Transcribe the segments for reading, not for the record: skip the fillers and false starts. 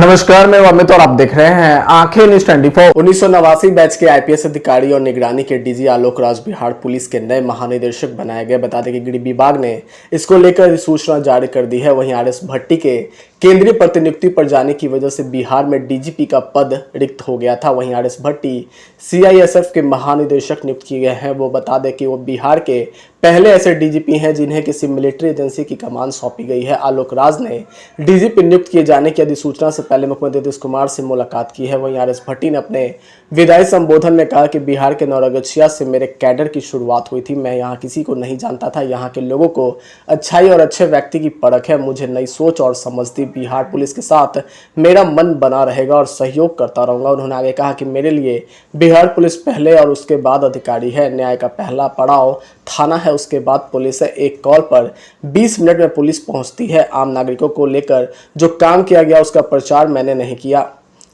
नमस्कार, मैं अमित और आप देख रहे हैं आंखें न्यूज 24। 1989 बैच के आईपीएस अधिकारी और निगरानी के डीजी आलोक राज बिहार पुलिस के नए महानिदेशक बनाए गए। बता दें कि गृह विभाग ने इसको लेकर अधिसूचना जारी कर दी है। वहीं आरएस भट्टी के केंद्रीय प्रतिनियुक्ति पर जाने की वजह से बिहार में डीजीपी का पद रिक्त हो गया था। वहीं आरएस भट्टी सीआईएसएफ के महानिदेशक नियुक्त किए गए हैं। वो बता दें कि वो बिहार के पहले ऐसे डीजीपी हैं जिन्हें किसी मिलिट्री एजेंसी की कमान सौंपी गई है। आलोक राज ने डीजीपी नियुक्त किए जाने की अधिसूचना से पहले मुख्यमंत्री नीतीश कुमार से मुलाकात की है। वहीं आरएस भट्टी ने अपने विदाई संबोधन में कहा कि बिहार के नौरगछिया से मेरे कैडर की शुरुआत हुई थी। मैं यहाँ किसी को नहीं जानता था। यहाँ के लोगों को अच्छाई और अच्छे व्यक्ति की परख है। मुझे नई सोच और समझ थी। बिहार पुलिस के साथ मेरा मन बना रहेगा और सहयोग करता रहूंगा। उन्होंने आगे कहा कि मेरे लिए बिहार पुलिस पहले और उसके बाद अधिकारी है। न्याय का पहला पड़ाव थाना है, उसके बाद पुलिस है। एक कॉल पर 20 मिनट में पुलिस पहुंचती है। आम नागरिकों को लेकर जो काम किया गया उसका प्रचार मैंने नहीं किया।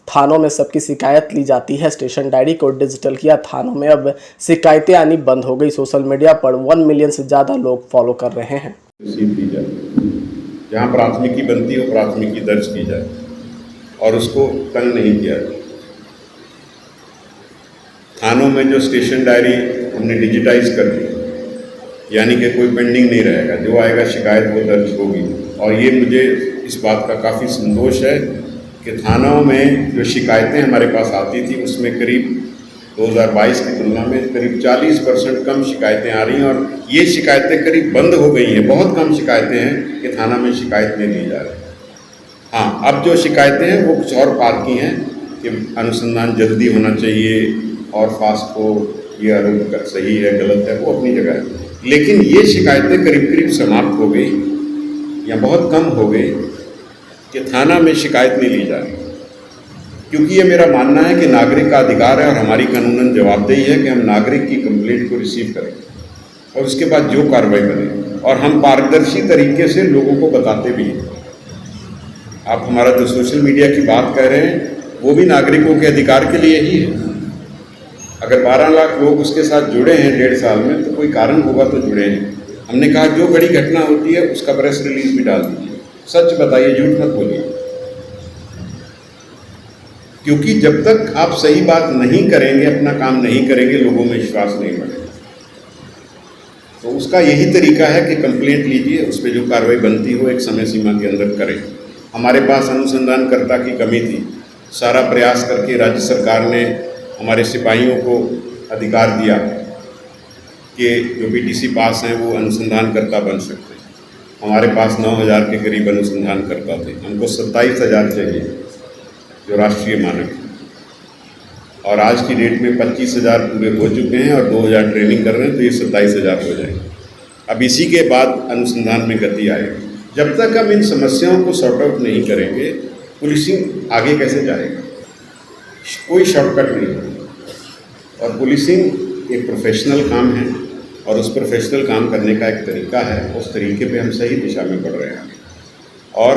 थानों में सबकी शिकायत ली जाती है। स्टेशन डायरी को डिजिटल किया। थानों में अब शिकायतें आनी बंद हो गई। सोशल मीडिया पर 1 मिलियन से ज़्यादा लोग फॉलो कर रहे हैं। जहाँ प्राथमिकी बनती हो प्राथमिकी दर्ज की जाए और उसको तंग नहीं किया जाए। थानों में जो स्टेशन डायरी हमने डिजिटाइज कर दी, यानी कि कोई पेंडिंग नहीं रहेगा। जो आएगा शिकायत वो दर्ज होगी। और ये मुझे इस बात का काफ़ी संतोष है कि थानों में जो शिकायतें हमारे पास आती थी उसमें करीब 2022 की तुलना में करीब 40% कम शिकायतें आ रही हैं। और ये शिकायतें करीब बंद हो गई हैं। बहुत कम शिकायतें हैं कि थाना में शिकायत नहीं ली जा रही। हाँ, अब जो शिकायतें हैं वो कुछ और पार की हैं कि अनुसंधान जल्दी होना चाहिए और फास्ट हो, ये आरोप सही है गलत है, वो अपनी जगह है। लेकिन ये शिकायतें करीब करीब समाप्त हो गई या बहुत कम हो गई कि थाना में शिकायत नहीं ली जा रही। क्योंकि ये मेरा मानना है कि नागरिक का अधिकार है और हमारी कानूनन जवाबदेही है कि हम नागरिक की कंप्लेंट को रिसीव करें और उसके बाद जो कार्रवाई करें। और हम पारदर्शी तरीके से लोगों को बताते भी हैं। आप हमारा जो सोशल मीडिया की बात कह रहे हैं वो भी नागरिकों के अधिकार के लिए ही है। अगर 12 लाख लोग उसके साथ जुड़े हैं 1.5 साल में तो कोई कारण होगा तो जुड़े हैं। हमने कहा जो बड़ी घटना होती है उसका प्रेस रिलीज भी डाल दीजिए। सच बताइए, झूठ मत बोलिए। क्योंकि जब तक आप सही बात नहीं करेंगे, अपना काम नहीं करेंगे, लोगों में विश्वास नहीं बढ़ेगा। तो उसका यही तरीका है कि कंप्लेंट लीजिए, उस पर जो कार्रवाई बनती हो एक समय सीमा के अंदर करें। हमारे पास अनुसंधानकर्ता की कमी थी। सारा प्रयास करके राज्य सरकार ने हमारे सिपाहियों को अधिकार दिया कि जो बीटीसी पास हैं वो अनुसंधानकर्ता बन सकते हैं। हमारे पास 9,000 के करीब अनुसंधानकर्ता थे। हमको 27,000 चाहिए जो राष्ट्रीय मानक है। और आज की डेट में 25,000 पूरे हो चुके हैं और 2,000 ट्रेनिंग कर रहे हैं, तो ये 27,000 हो जाएंगे। अब इसी के बाद अनुसंधान में गति आएगी। जब तक हम इन समस्याओं को सॉर्ट आउट नहीं करेंगे, पुलिसिंग आगे कैसे जाएगा? कोई शॉर्टकट नहीं है। और पुलिसिंग एक प्रोफेशनल काम है और उस प्रोफेशनल काम करने का एक तरीका है। उस तरीके पे हम सही दिशा में बढ़ रहे हैं। और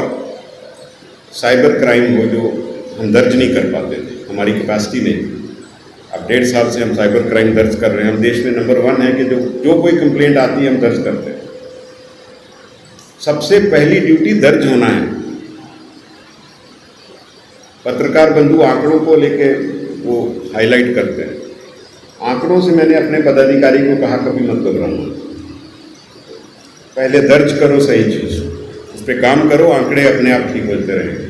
साइबर क्राइम हो जो हम दर्ज नहीं कर पाते थे, हमारी कैपेसिटी नहीं। अब 1.5 साल से हम साइबर क्राइम दर्ज कर रहे हैं। हम देश में नंबर 1 है कि जो कोई कंप्लेंट आती है हम दर्ज करते हैं। सबसे पहली ड्यूटी दर्ज होना है। पत्रकार बंधु आंकड़ों को लेके वो हाईलाइट करते हैं। आंकड़ों से मैंने अपने पदाधिकारी को कहा कभी मत घबराना, पहले दर्ज करो सही चीज़, उस पर काम करो, आंकड़े अपने आप ठीक होते रहेंगे।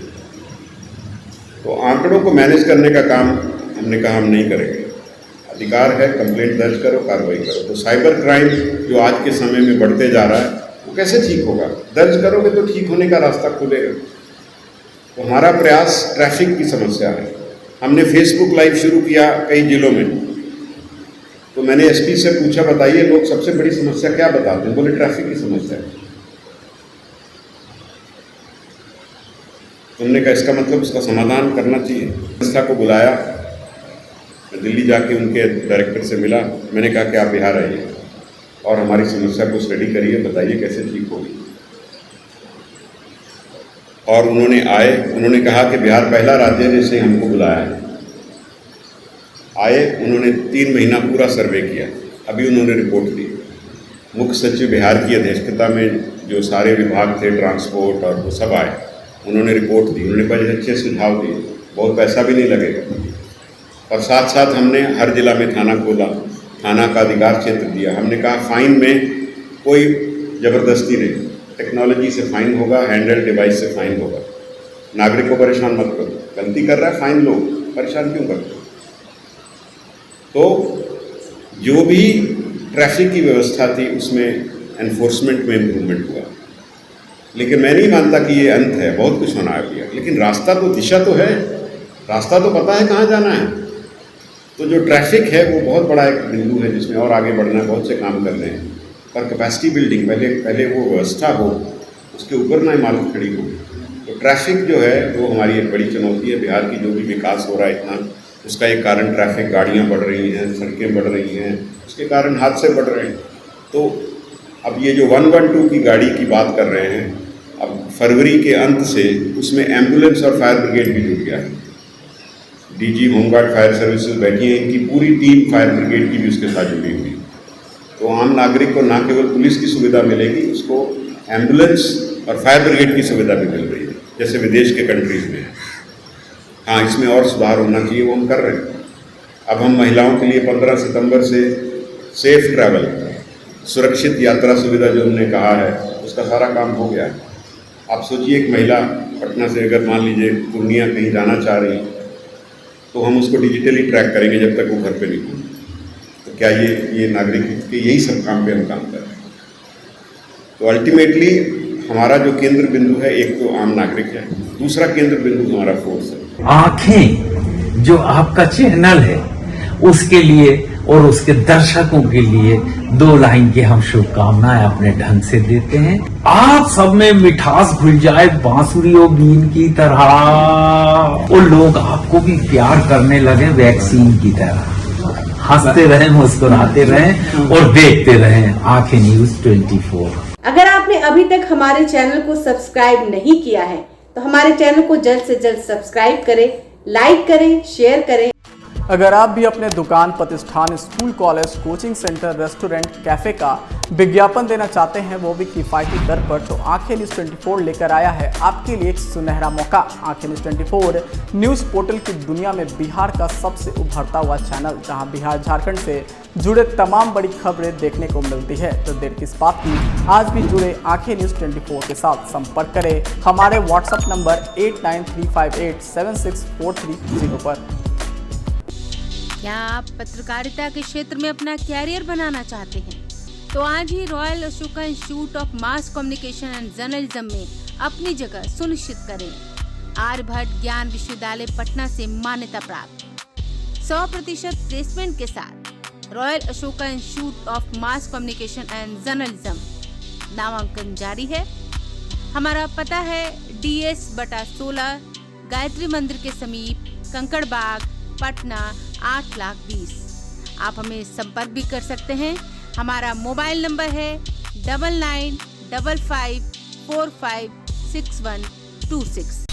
तो आंकड़ों को मैनेज करने का काम हमने कहा हम नहीं करेंगे। अधिकार है, कंप्लेंट दर्ज करो, कार्रवाई करो। तो साइबर क्राइम जो आज के समय में बढ़ते जा रहा है वो कैसे ठीक होगा? दर्ज करोगे तो ठीक होने का रास्ता खुलेगा। तो हमारा प्रयास ट्रैफिक की समस्या है। हमने फेसबुक लाइव शुरू किया कई जिलों में। तो मैंने एसपी से पूछा, बताइए लोग सबसे बड़ी समस्या क्या बताते हैं? बोले ट्रैफिक की समस्या है। तुमने कहा इसका मतलब उसका समाधान करना चाहिए। संस्था को बुलाया, मैं दिल्ली जाके उनके डायरेक्टर से मिला। मैंने कहा कि आप बिहार आइए और हमारी समस्या को स्टडी करिए, बताइए कैसे ठीक होगी। और उन्होंने आए, उन्होंने कहा कि बिहार पहला राज्य है जिसने हमको बुलाया है। आए, उन्होंने 3 महीना पूरा सर्वे किया। अभी उन्होंने रिपोर्ट दी। मुख्य सचिव बिहार की अध्यक्षता में जो सारे विभाग थे, ट्रांसपोर्ट और वो सब आए उन्होंने रिपोर्ट दी, उन्होंने बड़े अच्छे सुझाव दिए, बहुत पैसा भी नहीं लगेगा। और साथ साथ हमने हर जिला में थाना खोला, थाना का अधिकार क्षेत्र दिया। हमने कहा फाइन में कोई ज़बरदस्ती नहीं, टेक्नोलॉजी से फाइन होगा, हैंडल डिवाइस से फाइन होगा। नागरिक को परेशान मत करो, गलती कर रहा है फाइन लो, परेशान क्यों करते हो। तो जो भी ट्रैफिक की व्यवस्था थी उसमें एनफोर्समेंट में इम्प्रूवमेंट हुआ, लेकिन मैं नहीं मानता कि ये अंत है, बहुत कुछ होना है, लेकिन रास्ता तो, दिशा तो है, रास्ता तो पता है कहाँ जाना है। तो जो ट्रैफिक है वो बहुत बड़ा एक बिंदु है जिसमें और आगे बढ़ना है, बहुत से काम करने हैं। पर कैपेसिटी बिल्डिंग पहले वो व्यवस्था हो, उसके ऊपर ना इमारत खड़ी हो। तो ट्रैफिक जो है वो हमारी एक बड़ी चुनौती है। बिहार की जो भी विकास हो रहा है इतना, उसका एक कारण ट्रैफिक, गाड़ियाँ बढ़ रही हैं, सड़कें बढ़ रही हैं, उसके कारण हादसे बढ़ रहे हैं। तो अब ये जो 112 की गाड़ी की बात कर रहे हैं, अब फरवरी के अंत से उसमें एम्बुलेंस और फायर ब्रिगेड भी जुड़ गया है। डीजी होमगार्ड फायर सर्विसेज बैठी है, इनकी पूरी टीम फायर ब्रिगेड की भी उसके साथ जुड़ी हुई। तो आम नागरिक को ना केवल पुलिस की सुविधा मिलेगी, उसको एम्बुलेंस और फायर ब्रिगेड की सुविधा भी मिल रही है, जैसे विदेश के कंट्रीज़ में है। हाँ, इसमें और सुधार होना चाहिए, वो हम कर रहे हैं। अब हम महिलाओं के लिए 15 सितंबर से सेफ ट्रैवल, सुरक्षित यात्रा सुविधा जो हमने कहा है, उसका सारा काम हो गया है। आप सोचिए, एक महिला पटना से अगर मान लीजिए पूर्णिया कहीं जाना चाह रही, तो हम उसको डिजिटली ट्रैक करेंगे जब तक वो घर पे नहीं पहुंचे। तो क्या ये नागरिक के यही सब काम पे हम काम कर रहे हैं। तो अल्टीमेटली हमारा जो केंद्र बिंदु है, एक तो आम नागरिक है, दूसरा केंद्र बिंदु हमारा फोर्स है। आंखें जो आपका चैनल है उसके लिए और उसके दर्शकों के लिए 2 लाइन की हम शुभकामनाएं अपने ढंग से देते हैं। आप सब में मिठास घुल जाए बांसुरी और बीन की तरह, और लोग आपको भी प्यार करने लगे वैक्सीन की तरह। हंसते रहें, मुस्कुराते रहें और देखते रहें आंखें न्यूज 24। अगर आपने अभी तक हमारे चैनल को सब्सक्राइब नहीं किया है तो हमारे चैनल को जल्द से जल्द सब्सक्राइब करें, लाइक करें, शेयर करें। अगर आप भी अपने दुकान, प्रतिष्ठान, school, college, coaching centre, restaurant, cafe का विज्ञापन देना चाहते हैं, वो भी किफ़ायती दर पर, तो आंखें न्यूज़ 24 लेकर आया है आपके लिए एक सुनहरा मौका। आंखें न्यूज़ 24 न्यूज़ पोर्टल की दुनिया में बिहार का सबसे उभरता हुआ चैनल, जहां बिहार झारखंड से जुड़े तमाम बड़ी खबरें देखने को मिलती है। तो देर किस बात की, आज भी जुड़े आंखें न्यूज़ 24 के साथ। संपर्क करें हमारे व्हाट्सएप नंबर 8935876430 पर। क्या आप पत्रकारिता के क्षेत्र में अपना कैरियर बनाना चाहते हैं? तो आज ही Royal Ashoka Institute of Mass Communication and Journalism में अपनी जगह सुनिश्चित करें। आर्यभट्ट ज्ञान विश्वविद्यालय पटना से मान्यता प्राप्त 100% प्लेसमेंट के साथ royal Ashoka Institute of Mass Communication and journalism नामांकन जारी है। हमारा पता है DS/16 गायत्री मंदिर के समीप, कंकड़ बाग, पटना 8,20,000। आप हमें संपर्क भी कर सकते हैं। हमारा मोबाइल नंबर है 9955456126।